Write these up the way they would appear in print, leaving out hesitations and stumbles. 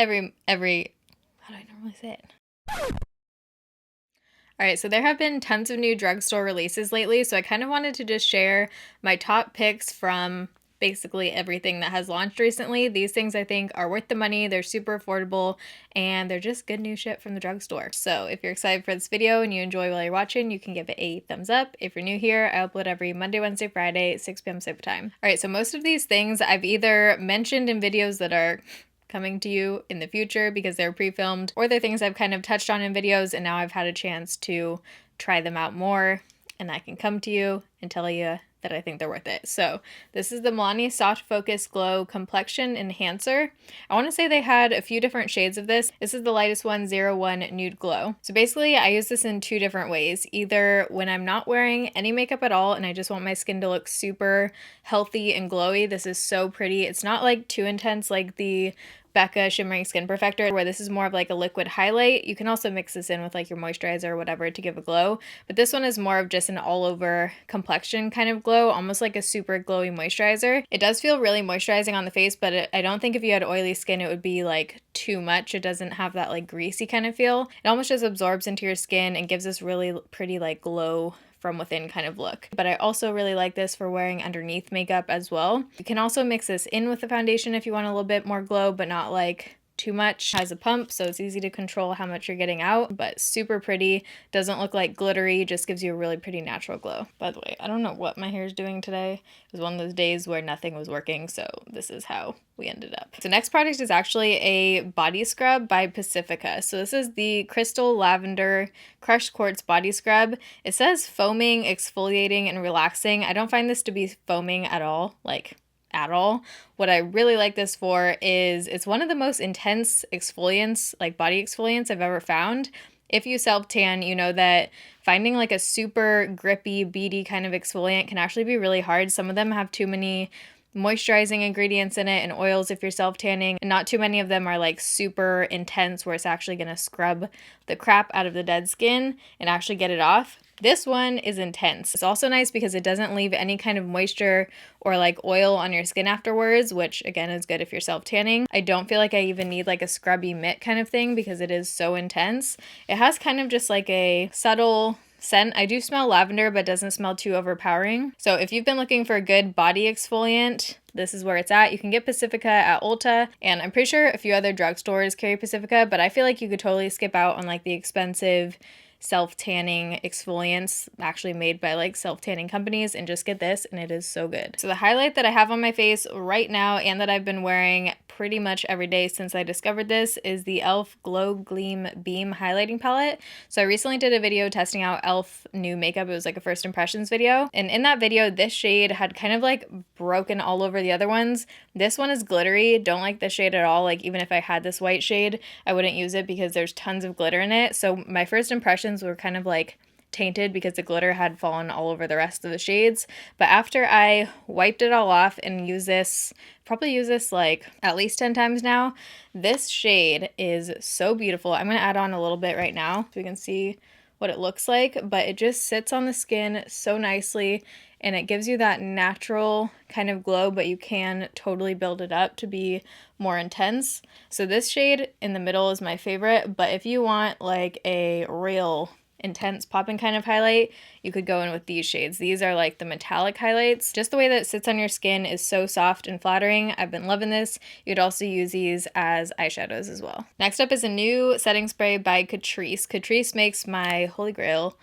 how do I normally say it? Alright, so there have been tons of new drugstore releases lately, so I kind of wanted to just share my top picks from basically everything that has launched recently. These things I think are worth the money, they're super affordable, and they're just good new shit from the drugstore. So if you're excited for this video and you enjoy while you're watching, you can give it a thumbs up. If you're new here, I upload every Monday, Wednesday, Friday, 6 p.m. Pacific time. Alright, so most of these things I've either mentioned in videos that are coming to you in the future because they're pre-filmed, or they're things I've kind of touched on in videos and now I've had a chance to try them out more and I can come to you and tell you that I think they're worth it. So this is the Milani Soft Focus Glow Complexion Enhancer. I want to say they had a few different shades of this. This is the lightest one, 01 Nude Glow. So basically I use this in two different ways. Either when I'm not wearing any makeup at all and I just want my skin to look super healthy and glowy. This is so pretty. It's not like too intense like the Becca Shimmering Skin Perfector, where this is more of like a liquid highlight. You can also mix this in with like your moisturizer or whatever to give a glow, but this one is more of just an all over complexion kind of glow, almost like a super glowy moisturizer. It does feel really moisturizing on the face, but I don't think if you had oily skin it would be like too much. It doesn't have that like greasy kind of feel. It almost just absorbs into your skin and gives this really pretty like glow from within kind of look. But I also really like this for wearing underneath makeup as well. You can also mix this in with the foundation if you want a little bit more glow, but not like too much. It has a pump, so it's easy to control how much you're getting out, but super pretty. Doesn't look like glittery, just gives you a really pretty natural glow. By the way, I don't know what my hair is doing today. It was one of those days where nothing was working, so this is how we ended up. So next product is actually a body scrub by Pacifica. So this is the Crystal Lavender Crushed Quartz Body Scrub. It says foaming, exfoliating, and relaxing. I don't find this to be foaming at all, like at all. What I really like this for is it's one of the most intense exfoliants, like body exfoliants I've ever found. If you self-tan, you know that finding like a super grippy, beady kind of exfoliant can actually be really hard. Some of them have too many moisturizing ingredients in it and oils if you're self-tanning, and not too many of them are like super intense where it's actually going to scrub the crap out of the dead skin and actually get it off. This one is intense. It's also nice because it doesn't leave any kind of moisture or like oil on your skin afterwards, which again is good if you're self-tanning. I don't feel like I even need like a scrubby mitt kind of thing because it is so intense. It has kind of just like a subtle scent. I do smell lavender, but it doesn't smell too overpowering. So if you've been looking for a good body exfoliant, this is where it's at. You can get Pacifica at Ulta, and I'm pretty sure a few other drugstores carry Pacifica, but I feel like you could totally skip out on like the expensive self-tanning exfoliants actually made by like self-tanning companies and just get this, and it is so good. So the highlight that I have on my face right now and that I've been wearing pretty much every day since I discovered this is the e.l.f. Glow Gleam Beam Highlighting Palette. So I recently did a video testing out e.l.f. new makeup. It was like a first impressions video, and in that video this shade had kind of like broken all over the other ones. This one is glittery. Don't like this shade at all. Like even if I had this white shade I wouldn't use it because there's tons of glitter in it. So my first impressions were kind of like tainted because the glitter had fallen all over the rest of the shades. But after I wiped it all off and probably use this like at least 10 times now, this shade is so beautiful. I'm going to add on a little bit right now so we can see what it looks like, but it just sits on the skin so nicely and it gives you that natural kind of glow, but you can totally build it up to be more intense. So this shade in the middle is my favorite, but if you want like a real intense popping kind of highlight, you could go in with these shades. These are like the metallic highlights. Just the way that it sits on your skin is so soft and flattering. I've been loving this. You'd also use these as eyeshadows as well. Next up is a new setting spray by Catrice. Catrice makes my holy grail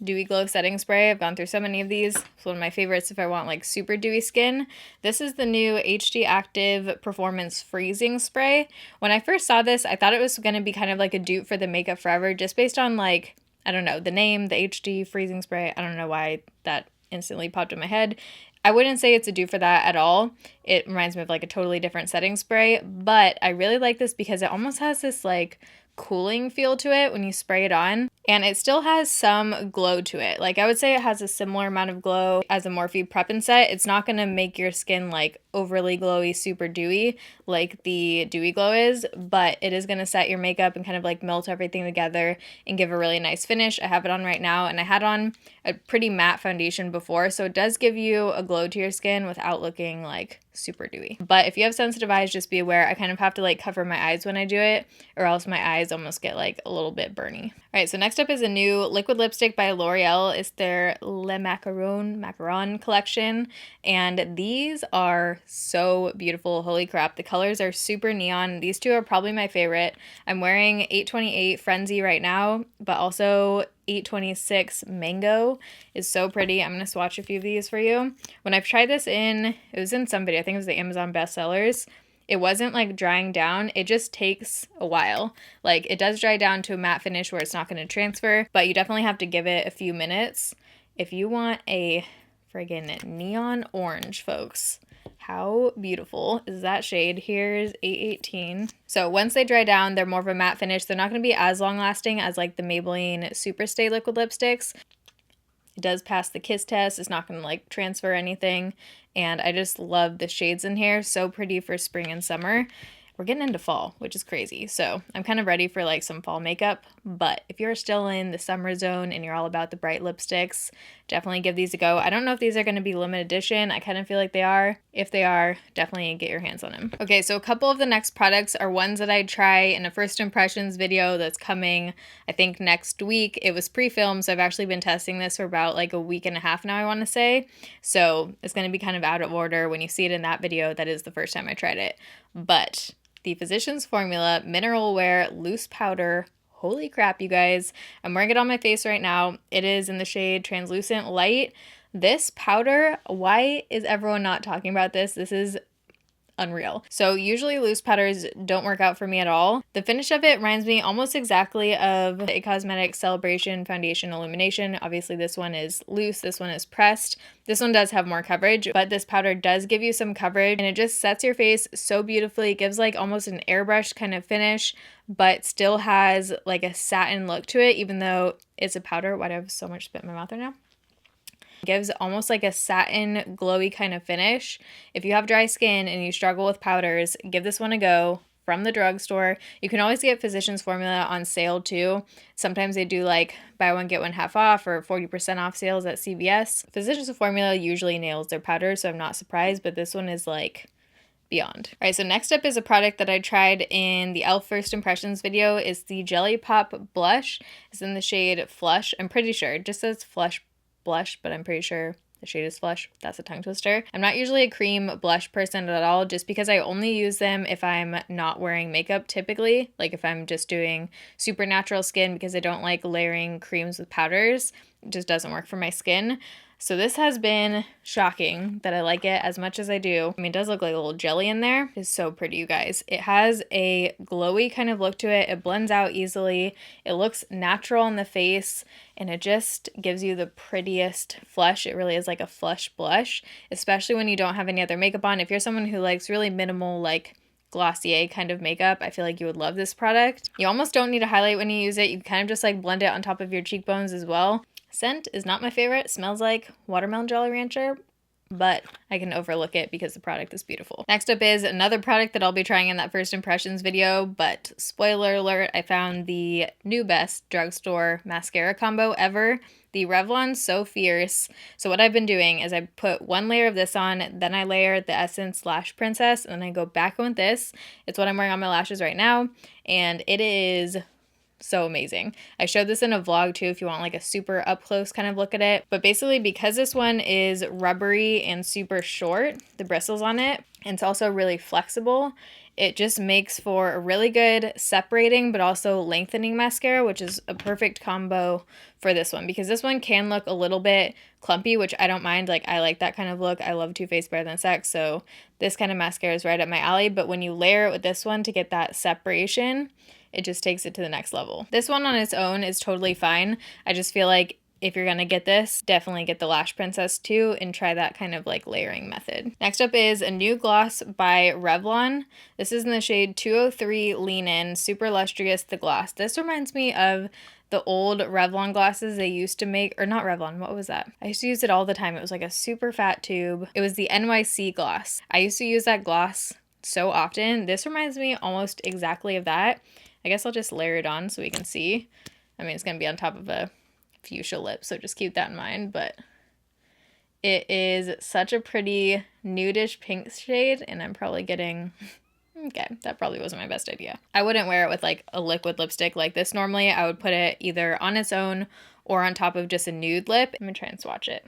dewy glow setting spray. I've gone through so many of these. It's one of my favorites if I want like super dewy skin. This is the new HD Active Performance Freezing Spray. When I first saw this, I thought it was going to be kind of like a dupe for the Makeup Forever, just based on like, I don't know, the name, the HD freezing spray. I don't know why that instantly popped in my head. I wouldn't say it's a dupe for that at all. It reminds me of like a totally different setting spray, but I really like this because it almost has this like cooling feel to it when you spray it on. and it still has some glow to it. Like, I would say it has a similar amount of glow as a Morphe Prep and Set. It's not going to make your skin like overly glowy, super dewy like the Dewy Glow is, but it is going to set your makeup and kind of like melt everything together and give a really nice finish. I have it on right now, and I had on a pretty matte foundation before, so it does give you a glow to your skin without looking like super dewy. But if you have sensitive eyes, just be aware. I kind of have to like cover my eyes when I do it, or else my eyes almost get like a little bit burny. All right, so next up is a new liquid lipstick by L'Oreal. It's their Le Macaron collection, and these are so beautiful. Holy crap, the colors are super neon. These two are probably my favorite. I'm wearing 828 Frenzy right now, but also 826 Mango is so pretty. I'm going to swatch a few of these for you. When I've tried this it was in some video, I think it was the Amazon bestsellers, it wasn't like drying down. It just takes a while. Like, it does dry down to a matte finish where it's not going to transfer, but you definitely have to give it a few minutes. If you want a friggin' neon orange, folks, how beautiful is that shade? Here's 818. So once they dry down, they're more of a matte finish. They're not going to be as long lasting as like the Maybelline Superstay liquid lipsticks. It does pass the kiss test. It's not going to like transfer anything. And I just love the shades in here. So pretty for spring and summer. We're getting into fall, which is crazy. So I'm kind of ready for like some fall makeup. But if you're still in the summer zone and you're all about the bright lipsticks, definitely give these a go. I don't know if these are going to be limited edition. I kind of feel like they are. If they are, definitely get your hands on them. Okay, so a couple of the next products are ones that I try in a first impressions video that's coming, I think, next week. It was pre-filmed, so I've actually been testing this for about like a week and a half now, I want to say. So it's going to be kind of out of order. When you see it in that video, that is the first time I tried it. But the Physicians Formula Mineral Wear Loose Powder. Holy crap, you guys. I'm wearing it on my face right now. It is in the shade Translucent Light. This powder, why is everyone not talking about this? This is unreal. So usually loose powders don't work out for me at all. The finish of it reminds me almost exactly of a Cosmetics Celebration Foundation Illumination. Obviously this one is loose, this one is pressed. This one does have more coverage, but this powder does give you some coverage, and it just sets your face so beautifully. It gives like almost an airbrush kind of finish, but still has like a satin look to it, even though it's a powder. Why do I have so much spit in my mouth right now? Gives almost like a satin glowy kind of finish. If you have dry skin and you struggle with powders, give this one a go from the drugstore. You can always get Physicians Formula on sale too. Sometimes they do like buy one get one half off or 40% off sales at CVS. Physicians Formula usually nails their powders, so I'm not surprised, but this one is like beyond. All right, so next up is a product that I tried in the e.l.f. First Impressions video. Is the Jelly Pop Blush. It's in the shade Flush. I'm pretty sure it just says Flush Blush, but I'm pretty sure the shade is Flush. That's a tongue twister. I'm not usually a cream blush person at all, just because I only use them if I'm not wearing makeup typically, like if I'm just doing super natural skin, because I don't like layering creams with powders. It just doesn't work for my skin. So this has been shocking that I like it as much as I do. I mean, it does look like a little jelly in there. It's so pretty, you guys. It has a glowy kind of look to it. It blends out easily. It looks natural on the face, and it just gives you the prettiest flush. It really is like a flush blush, especially when you don't have any other makeup on. If you're someone who likes really minimal, like Glossier kind of makeup, I feel like you would love this product. You almost don't need a highlight when you use it. You kind of just like blend it on top of your cheekbones as well. Scent is not my favorite. Smells like watermelon Jolly Rancher, but I can overlook it because the product is beautiful. Next up is another product that I'll be trying in that first impressions video, but spoiler alert, I found the new best drugstore mascara combo ever, the Revlon So Fierce. So what I've been doing is I put one layer of this on, then I layer the Essence Lash Princess, and then I go back on with this. It's what I'm wearing on my lashes right now, and it is so amazing. I showed this in a vlog too if you want like a super up close kind of look at it. But basically, because this one is rubbery and super short, the bristles on it, and it's also really flexible, it just makes for a really good separating but also lengthening mascara, which is a perfect combo for this one, because this one can look a little bit clumpy, which I don't mind. Like, I like that kind of look. I love Too Faced Better Than Sex, so this kind of mascara is right up my alley. But when you layer it with this one to get that separation, it just takes it to the next level. This one on its own is totally fine. I just feel like if you're gonna get this, definitely get the Lash Princess too and try that kind of like layering method. Next up is a new gloss by Revlon. This is in the shade 203 Lean In, super lustrous the gloss. This reminds me of the old Revlon glosses they used to make, or not Revlon, what was that? I used to use it all the time. It was like a super fat tube. It was the NYC gloss. I used to use that gloss so often. This reminds me almost exactly of that. I guess I'll just layer it on so we can see. I mean, it's going to be on top of a fuchsia lip, so just keep that in mind, but it is such a pretty nudish pink shade, and I'm probably getting... Okay, that probably wasn't my best idea. I wouldn't wear it with like a liquid lipstick like this normally. I would put it either on its own or on top of just a nude lip. I'm gonna try and swatch it.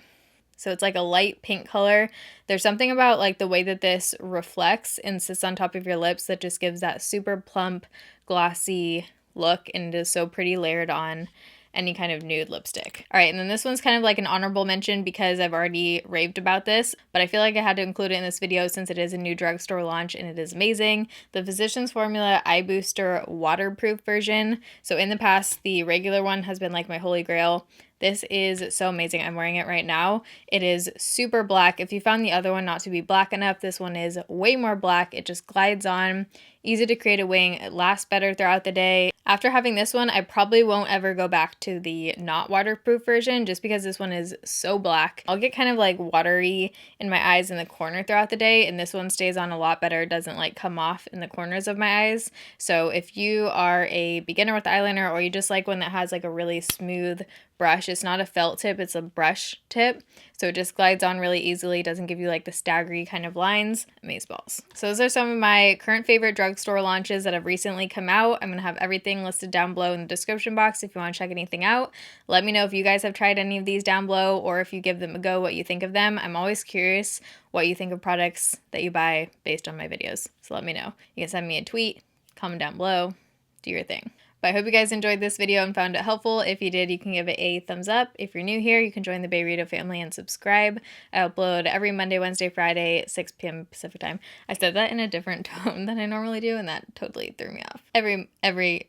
So it's like a light pink color. There's something about like the way that this reflects and sits on top of your lips that just gives that super plump, glossy look, and it is so pretty layered on any kind of nude lipstick. All right, and then this one's kind of like an honorable mention because I've already raved about this, but I feel like I had to include it in this video since it is a new drugstore launch and it is amazing. The Physicians Formula Eye Booster Waterproof version. So in the past, the regular one has been like my holy grail. This is so amazing. I'm wearing it right now. It is super black. If you found the other one not to be black enough, this one is way more black. It just glides on, easy to create a wing. It lasts better throughout the day. After having this one, I probably won't ever go back to the not waterproof version just because this one is so black. I'll get kind of like watery in my eyes in the corner throughout the day, and this one stays on a lot better. It doesn't like come off in the corners of my eyes. So if you are a beginner with eyeliner, or you just like one that has like a really smooth brush, it's not a felt tip, it's a brush tip, so it just glides on really easily, doesn't give you like the staggery kind of lines. Amazeballs. So those are some of my current favorite drugstore launches that have recently come out. I'm gonna have everything listed down below in the description box if you want to check anything out. Let me know if you guys have tried any of these down below, or if you give them a go, what you think of them. I'm always curious what you think of products that you buy based on my videos, so let me know. You can send me a tweet, comment down below, do your thing. But I hope you guys enjoyed this video and found it helpful. If you did, you can give it a thumbs up. If you're new here, you can join the Bayrito family and subscribe. I upload every Monday, Wednesday, Friday, 6 p.m. Pacific time. I said that in a different tone than I normally do, and that totally threw me off. How do I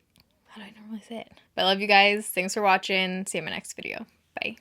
normally say it? But I love you guys. Thanks for watching. See you in my next video. Bye.